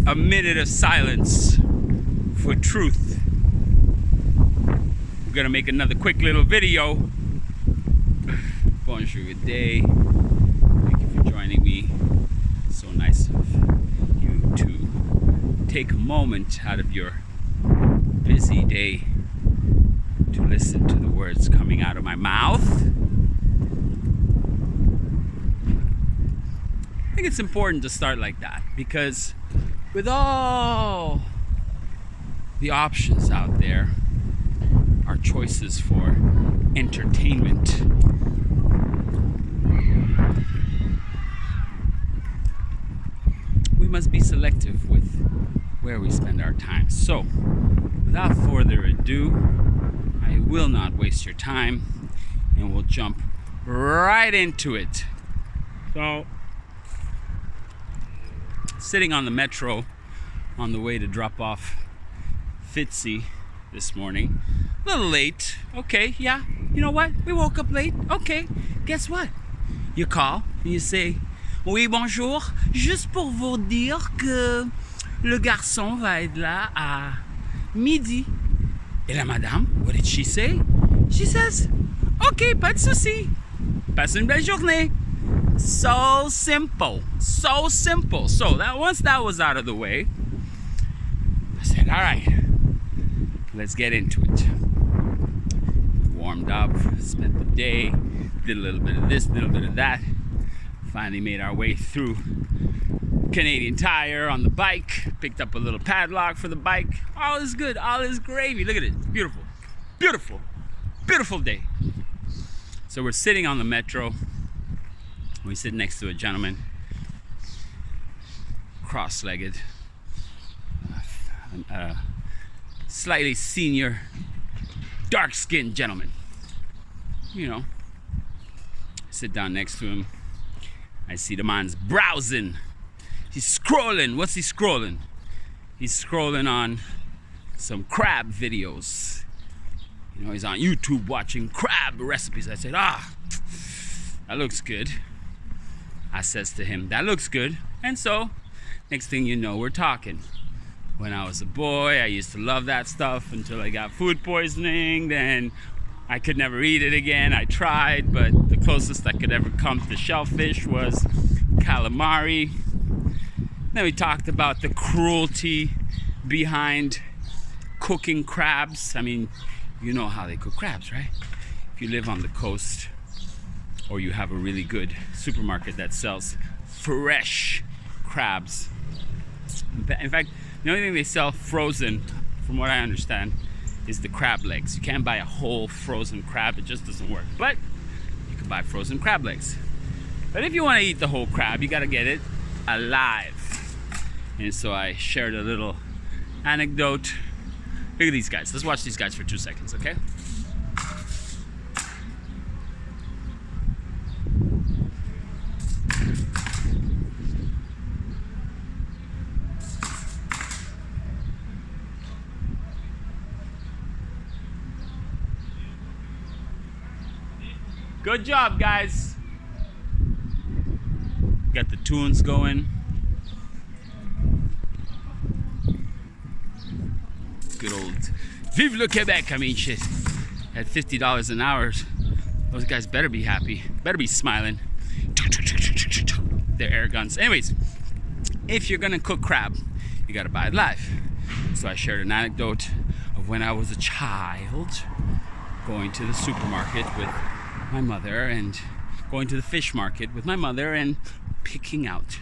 a minute of silence for truth. We're gonna make another quick little video. Bonjour, good day. Thank you for joining me. So nice of you to take a moment out of your busy day to listen to the words coming out of my mouth. I think it's important to start like that because with all the options out there, our choices for entertainment, we must be selective with where we spend our time. So, without further ado, I will not waste your time and we'll jump right into it. So, sitting on the metro on the way to drop off Fitzy this morning. A little late. Okay, yeah. You know what? We woke up late. Okay. Guess what? You call and you say, oui, bonjour. Juste pour vous dire que le garçon va être là à midi. Et la madame, what did she say? She says, okay, pas de souci. Passe une belle journée. So simple, so simple. So that once that was out of the way, I said, all right, let's get into it. We warmed up, spent the day, did a little bit of this, a little bit of that. Finally made our way through Canadian Tire on the bike, picked up a little padlock for the bike. All is good, all is gravy. Look at it, it's beautiful, beautiful, beautiful day. So we're sitting on the metro. We sit next to a gentleman, cross-legged, slightly senior, dark-skinned gentleman. You know, I sit down next to him. I see the man's browsing. He's scrolling. What's he scrolling? He's scrolling on some crab videos. You know, he's on YouTube watching crab recipes. I said, that looks good. I says to him, that looks good. And so, next thing you know, we're talking. When I was a boy, I used to love that stuff until I got food poisoning. Then I could never eat it again. I tried, but the closest I could ever come to shellfish was calamari. Then we talked about the cruelty behind cooking crabs. I mean, you know how they cook crabs, right? If you live on the coast, or you have a really good supermarket that sells fresh crabs. In fact, the only thing they sell frozen, from what I understand, is the crab legs. You can't buy a whole frozen crab, it just doesn't work. But you can buy frozen crab legs. But if you want to eat the whole crab, you gotta get it alive. And so I shared a little anecdote. Look at these guys. Let's watch these guys for 2 seconds, okay? Good job, guys. Got the tunes going. Good old Vive le Québec. I mean, shit. At $50 an hour, those guys better be happy. Better be smiling. Their air guns. Anyways, if you're gonna cook crab, you gotta buy it live. So I shared an anecdote of when I was a child going to the supermarket with my mother and going to the fish market with my mother and picking out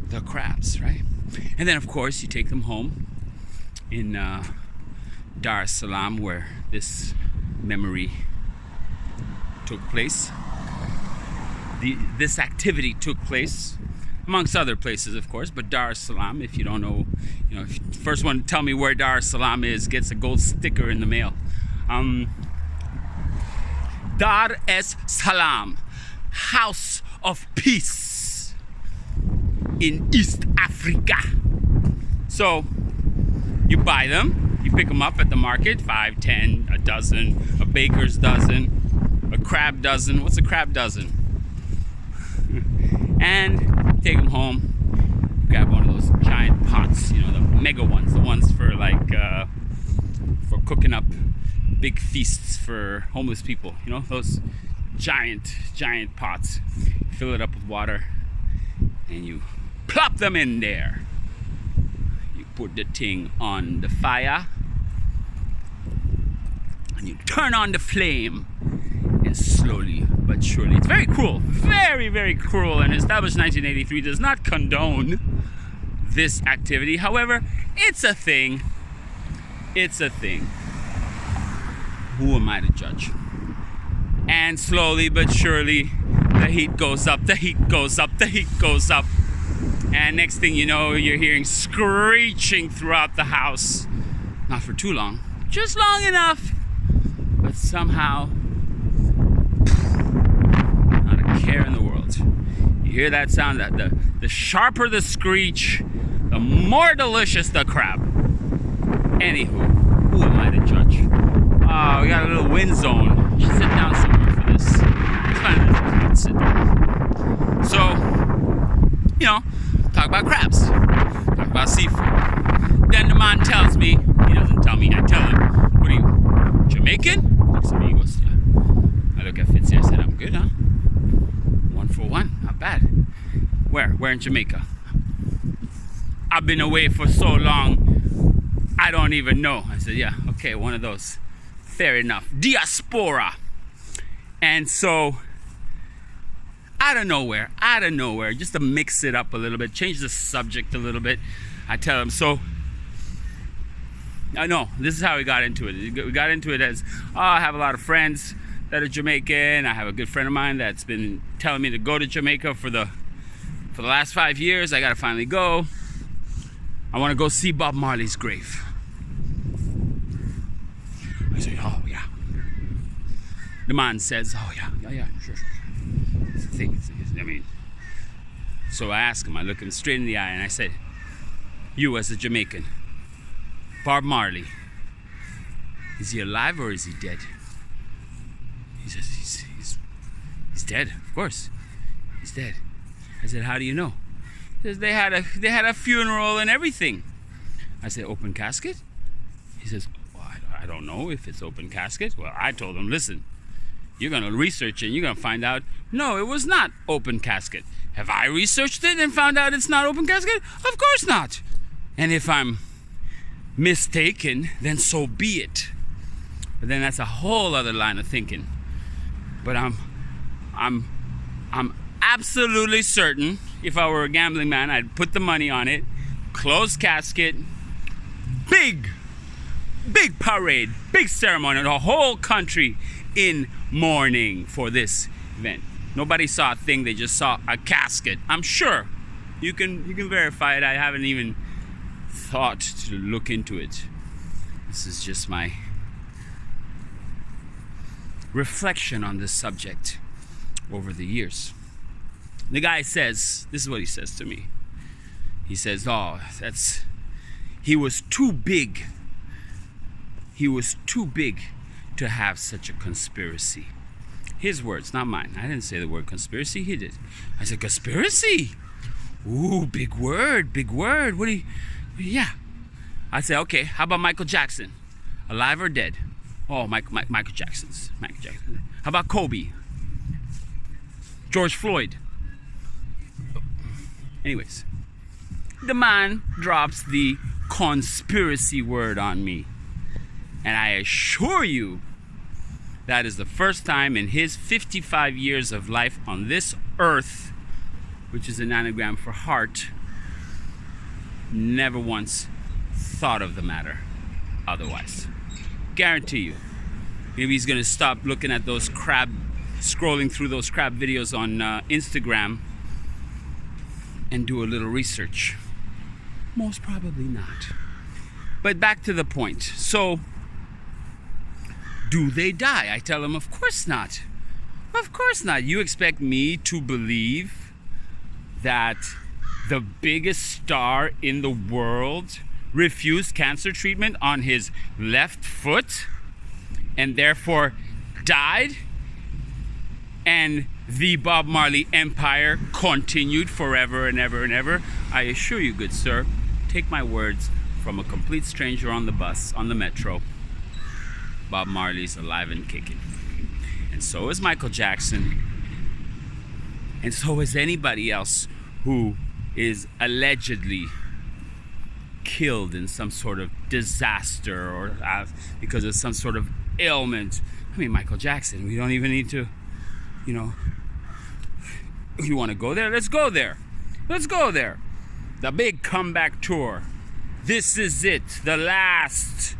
the crabs, right? And then of course you take them home in Dar es Salaam, where this memory took place. This activity took place amongst other places, of course, but Dar es Salaam, if you don't know, you know, if the first one to tell me where Dar es Salaam is gets a gold sticker in the mail. Dar es Salaam, House of Peace in East Africa. So you buy them, you pick them up at the market, 5, 10, a dozen, a baker's dozen, a crab dozen. What's a crab dozen? And take them home, grab one of those giant pots, you know, the mega ones, the ones for like for cooking up big feasts for homeless people, you know, those giant pots. Fill it up with water and you plop them in there. You put the thing on the fire and you turn on the flame, and slowly but surely, it's very cruel, very, very cruel, and established 1983 does not condone this activity. However, it's a thing. It's a thing. Who am I to judge? And slowly but surely, the heat goes up, the heat goes up, the heat goes up. And next thing you know, you're hearing screeching throughout the house. Not for too long, just long enough. But somehow, not a care in the world. You hear that sound? The sharper the screech, the more delicious the crab. Anywho, who am I to judge? Oh, we got a little wind zone. You should sit down somewhere for this. It's fine. Let's sit down. So, you know, talk about crabs. Talk about seafood. Then the man tells me, he doesn't tell me, I tell him, what are you, Jamaican? He looks at me, he goes, yeah. I look at Fitzy, I said, I'm good, huh? 1 for 1, not bad. Where in Jamaica? I've been away for so long, I don't even know. I said, yeah, okay, one of those. Fair enough. Diaspora. And so, out of nowhere, just to mix it up a little bit, change the subject a little bit, I tell him, so, I know, this is how we got into it. We got into it as, oh, I have a lot of friends that are Jamaican. I have a good friend of mine that's been telling me to go to Jamaica for the last 5 years. I gotta finally go. I wanna go see Bob Marley's grave. I say, oh yeah. The man says, oh yeah, sure. It's a thing. I mean, so I ask him, I look him straight in the eye and I said, you as a Jamaican, Bob Marley, is he alive or is he dead? He says, he's dead, of course. He's dead. I said, how do you know? He says, they had a funeral and everything. I said, open casket? He says, well, I don't know if it's open casket. Well, I told him, listen, you're gonna research it and you're gonna find out, no, it was not open casket. Have I researched it and found out it's not open casket? Of course not. And if I'm mistaken, then so be it. But then that's a whole other line of thinking. But I'm absolutely certain, if I were a gambling man, I'd put the money on it, closed casket, big parade, big ceremony, the whole country in mourning for this event. Nobody saw a thing, they just saw a casket. I'm sure. You can verify it. I haven't even thought to look into it. This is just my reflection on this subject over the years. The guy says, this is what he says to me. He says, oh, he was too big. He was too big to have such a conspiracy. His words, not mine. I didn't say the word conspiracy, he did. I said, conspiracy? Ooh, big word. What do you, yeah. I said, okay, how about Michael Jackson? Alive or dead? Oh, Michael Jackson. How about Kobe? George Floyd? Anyways, the man drops the conspiracy word on me. And I assure you, that is the first time in his 55 years of life on this earth, which is an anagram for heart, never once thought of the matter otherwise. Guarantee you. Maybe he's gonna stop looking at those scrolling through those crab videos on Instagram and do a little research. Most probably not. But back to the point. So, do they die? I tell him, of course not. Of course not. You expect me to believe that the biggest star in the world refused cancer treatment on his left foot and therefore died? And the Bob Marley empire continued forever and ever and ever. I assure you, good sir, take my words from a complete stranger on the bus, on the metro, Bob Marley's alive and kicking. And so is Michael Jackson. And so is anybody else who is allegedly killed in some sort of disaster or because of some sort of ailment. I mean, Michael Jackson, we don't even need to, you want to go there? Let's go there. Let's go there. The big comeback tour. This is it. The last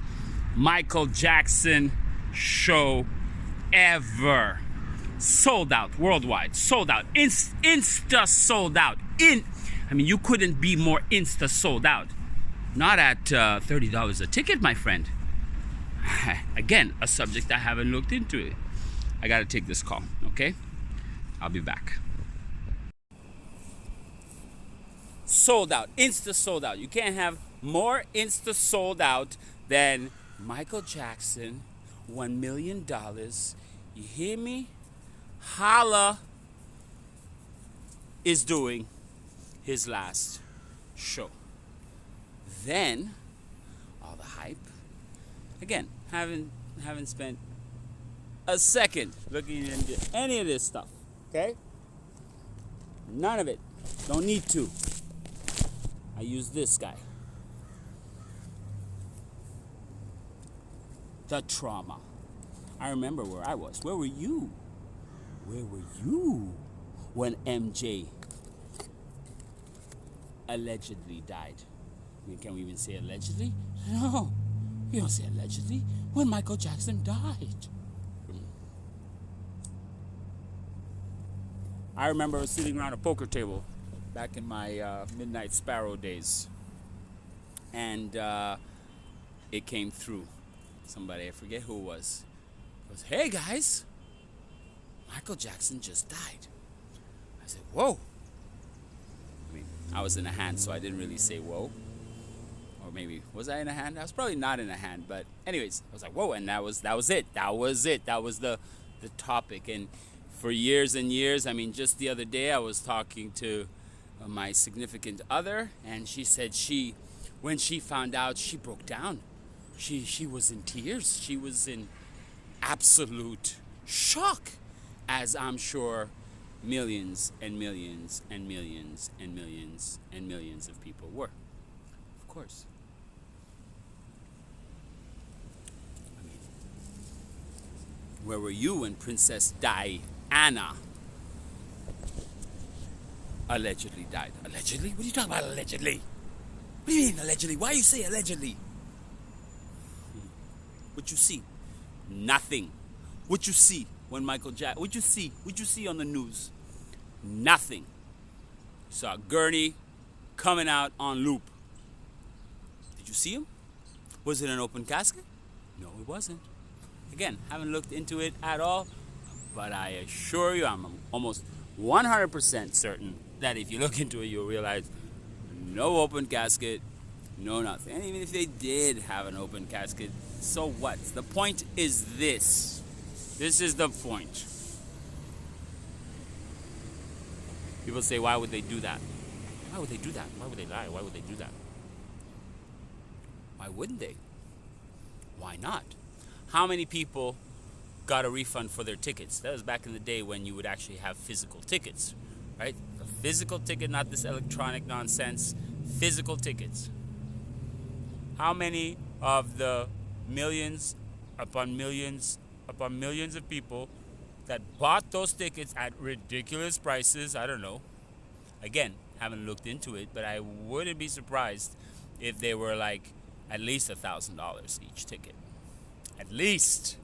Michael Jackson show ever. Sold out worldwide. Sold out. Insta sold out. You couldn't be more insta sold out. Not at $30 a ticket, my friend. Again, a subject I haven't looked into it. I gotta take this call, okay? I'll be back. Sold out, insta sold out. You can't have more insta sold out than Michael Jackson, $1 million. You hear me? Holla is doing his last show. Then all the hype. Again, haven't spent a second looking into any of this stuff. Okay? None of it. Don't need to. I use this guy. The trauma. I remember where I was. Where were you? Where were you when MJ allegedly died? Can we even say allegedly? No, you don't say allegedly. When Michael Jackson died. I remember sitting around a poker table back in my Midnight Sparrow days. And it came through. Somebody, I forget who it was, goes, "Hey guys, Michael Jackson just died." I said, "Whoa." I was in a hand, so I didn't really say whoa. Or maybe, was I in a hand? I was probably not in a hand, but anyways, I was like, whoa, and that was it. That was the topic. And for years and years, just the other day, I was talking to my significant other, and she said when she found out, she broke down. She was in tears. She was in absolute shock, as I'm sure millions and millions and millions and millions and millions of people were. Of course. Where were you when Princess Diana allegedly died? Allegedly? What are you talking about, allegedly? What do you mean, allegedly? Why you say allegedly? What you see? Nothing. What you see when Michael Jackson? What you see on the news? Nothing. Saw Gurney coming out on loop. Did you see him? Was it an open casket? No, it wasn't. Again, haven't looked into it at all, but I assure you, I'm almost 100% certain that if you look into it, you'll realize no open casket, no nothing. And even if they did have an open casket, so what? The point is this. This is the point. People say, why would they do that? Why would they do that? Why would they lie? Why would they do that? Why wouldn't they? Why not? How many people got a refund for their tickets? That was back in the day when you would actually have physical tickets, right? A physical ticket, not this electronic nonsense. Physical tickets. How many of the millions upon millions of people that bought those tickets at ridiculous prices? I don't know. Again, haven't looked into it, but I wouldn't be surprised if they were like at least $1,000 each ticket. At least.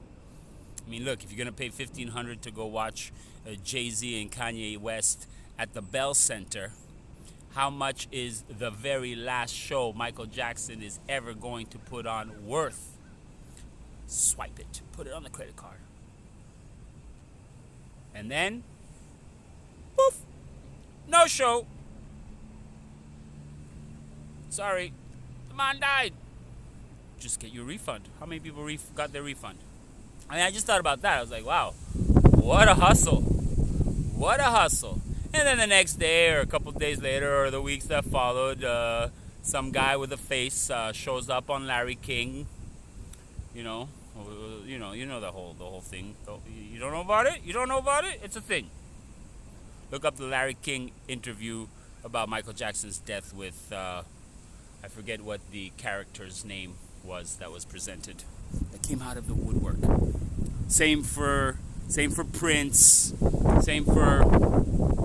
Look, if you're going to pay $1,500 to go watch Jay-Z and Kanye West at the Bell Center, how much is the very last show Michael Jackson is ever going to put on worth? Swipe it. Put it on the credit card. And then, poof, no show. Sorry, the man died. Just get your refund. How many people got their refund? I just thought about that. I was like, wow, what a hustle. What a hustle. And then the next day or a couple of days later or the weeks that followed, some guy with a face shows up on Larry King. You know the whole thing. You don't know about it? You don't know about it? It's a thing. Look up the Larry King interview about Michael Jackson's death with I forget what the character's name was that was presented. That came out of the woodwork. Same for Prince. Same for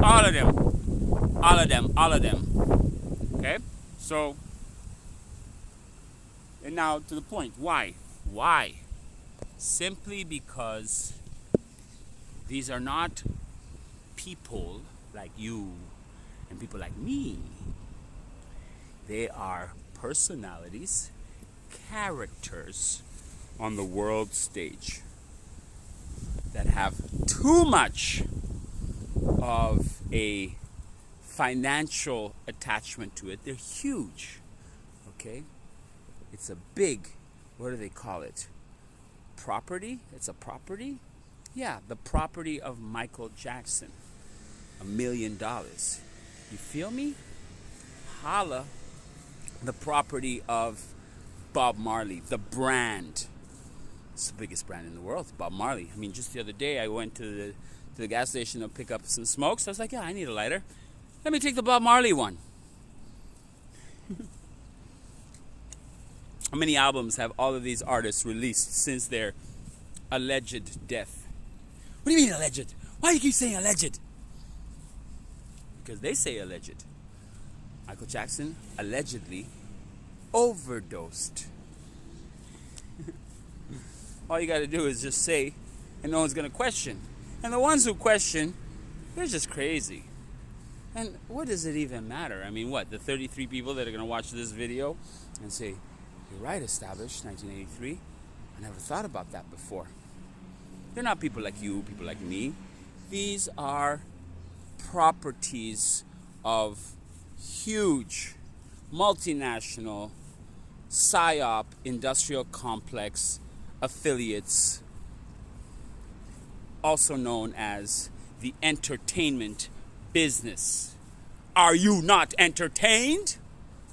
all of them. Okay? So, and now to the point. Why? Simply because these are not people like you and people like me. They are personalities, characters on the world stage that have too much of a financial attachment to it. They're huge, okay? It's a big, what do they call it? Property? It's a property? Yeah, the property of Michael Jackson. $1 million. You feel me? Holla. The property of Bob Marley, the brand. It's the biggest brand in the world, Bob Marley. I mean, just the other day I went to the gas station to pick up some smokes. I was like, yeah, I need a lighter. Let me take the Bob Marley one. How many albums have all of these artists released since their alleged death? What do you mean alleged? Why do you keep saying alleged? Because they say alleged. Michael Jackson allegedly overdosed. All you got to do is just say, and no one's going to question. And the ones who question, they're just crazy. And what does it even matter? I mean, what? The 33 people that are going to watch this video and say, you're right, established, 1983. I never thought about that before. They're not people like you, people like me. These are properties of huge multinational PSYOP industrial complex affiliates, also known as the entertainment business. Are you not entertained?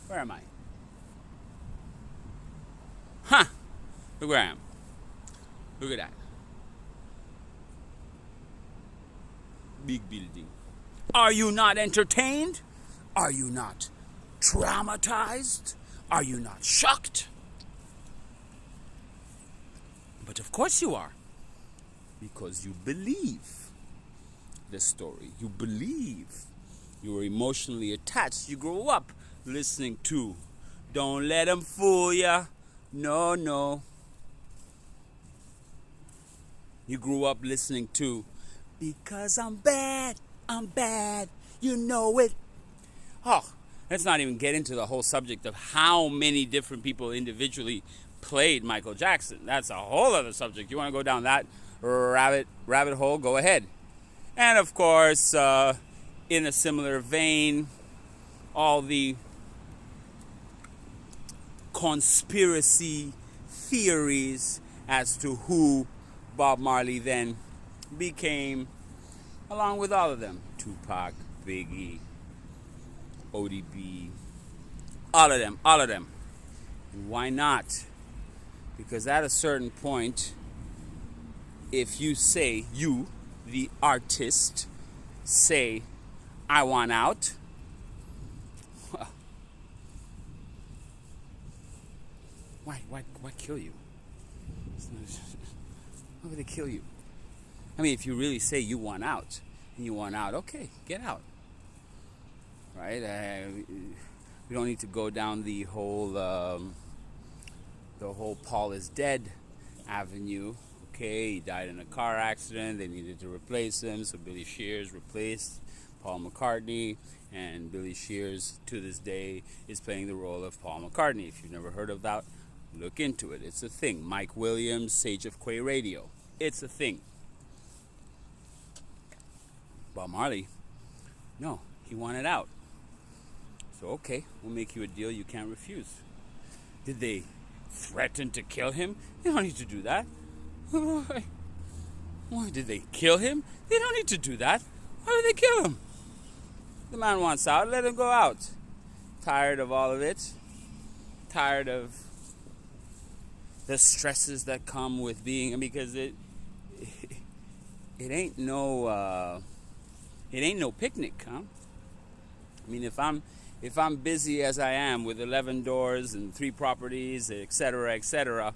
Where am I? Huh. Look where I am. Look at that. Big building. Are you not entertained? Are you not traumatized? Are you not shocked? But of course you are. Because you believe the story. You believe. You are emotionally attached. You grow up listening to Don't Let 'Em Fool Ya. No, no. You grew up listening to Because I'm bad, you know it. Oh, let's not even get into the whole subject of how many different people individually played Michael Jackson. That's a whole other subject. You want to go down that rabbit hole, go ahead. And of course, in a similar vein, all the conspiracy theories as to who Bob Marley then became, along with all of them. Tupac, Biggie, ODB, all of them. And why not? Because at a certain point, if you say, you, the artist, say, I want out, why kill you? Why would they kill you? I mean, if you really say you want out, and you want out, okay, get out. Right? We don't need to go down the whole Paul is dead avenue. Okay, he died in a car accident. They needed to replace him, so Billy Shears replaced Paul McCartney, and Billy Shears to this day is playing the role of Paul McCartney. If you've never heard of that, look into it. It's a thing. Mike Williams, Sage of Quay Radio. It's a thing. Bob Marley, no, he wanted out. So okay, we'll make you a deal you can't refuse. Did they threaten to kill him? They don't need to do that. Why did they kill him? They don't need to do that. Why do they kill him? The man wants out. Let him go out. Tired of all of it. Tired of the stresses that come with being, because it ain't no picnic, huh? I mean, if I'm busy as I am with 11 doors and 3 properties, etc., etc.,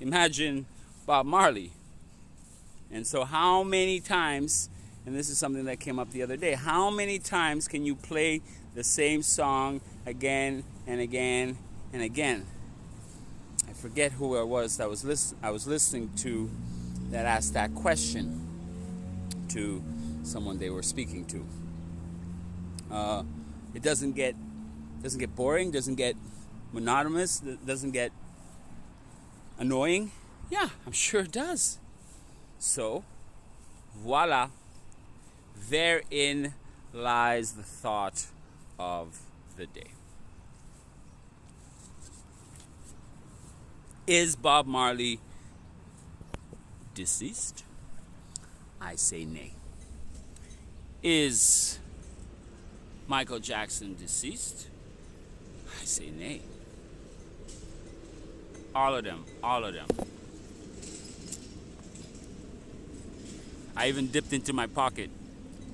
imagine Bob Marley. And so how many times, and this is something that came up the other day, how many times can you play the same song again and again and again? I forget who it was that I was listening to that asked that question to someone they were speaking to. It doesn't get boring, doesn't get monotonous, doesn't get annoying. Yeah, I'm sure it does. So, voila, therein lies the thought of the day. Is Bob Marley deceased? I say nay. Is Michael Jackson deceased? I say nay. All of them. I even dipped into my pocket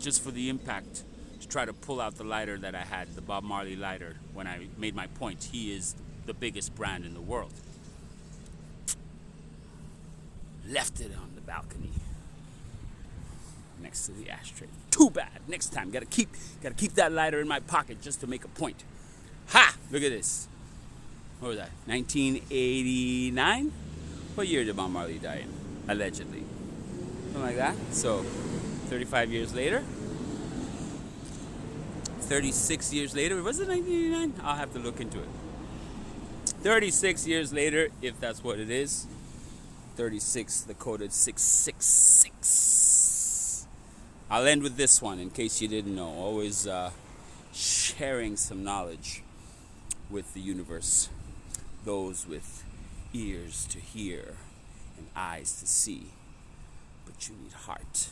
just for the impact to try to pull out the lighter that I had, the Bob Marley lighter, when I made my point. He is the biggest brand in the world. Left it on the balcony next to the ashtray. Too bad. Next time, gotta keep that lighter in my pocket just to make a point. Ha! Look at this. What was that? 1989? What year did Bob Marley die in? Allegedly. Something like that. So, 35 years later. 36 years later. Was it 1989? I'll have to look into it. 36 years later, if that's what it is. 36, the coded 666. I'll end with this one in case you didn't know. Always sharing some knowledge with the universe. Those with ears to hear and eyes to see. But you need heart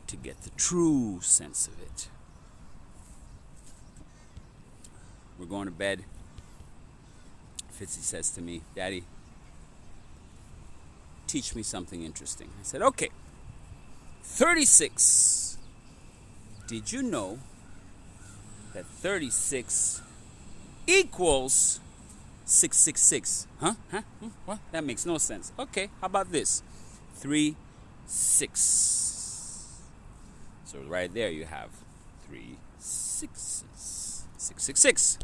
to get the true sense of it. We're going to bed. Fitzy says to me, Daddy, teach me something interesting. I said, okay. 36. Did you know that 36 equals 666? Huh? What? That makes no sense. Okay, how about this? 3, 6. So right there you have 3 6s. 666.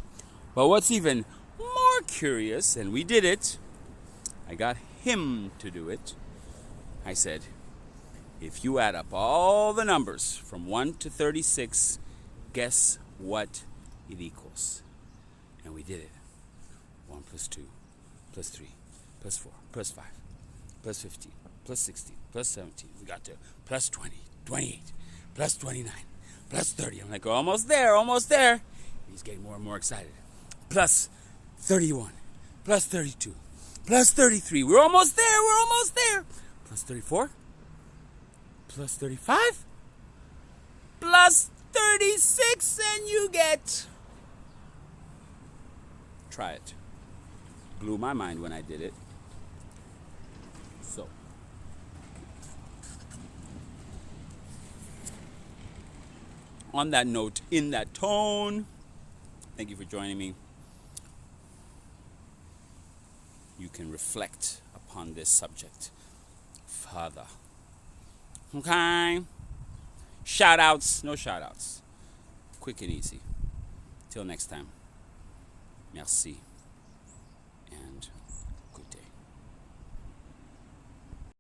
But what's even more curious, and we did it, I got him to do it. I said, if you add up all the numbers from 1 to 36, guess what it equals? And we did it. 1 plus 2 plus 3 plus 4 plus 5 plus 15 plus 16 plus 17. We got to plus 20, 28, plus 29, plus 30. I'm like, almost there. He's getting more and more excited. Plus 31, plus 32, plus 33. We're almost there. Plus 34, plus 35, plus 36, and you get... Try it. Blew my mind when I did it. So, on that note, in that tone, thank you for joining me. You can reflect upon this subject further. Okay? Shout outs, no shout outs. Quick and easy. Till next time. Merci.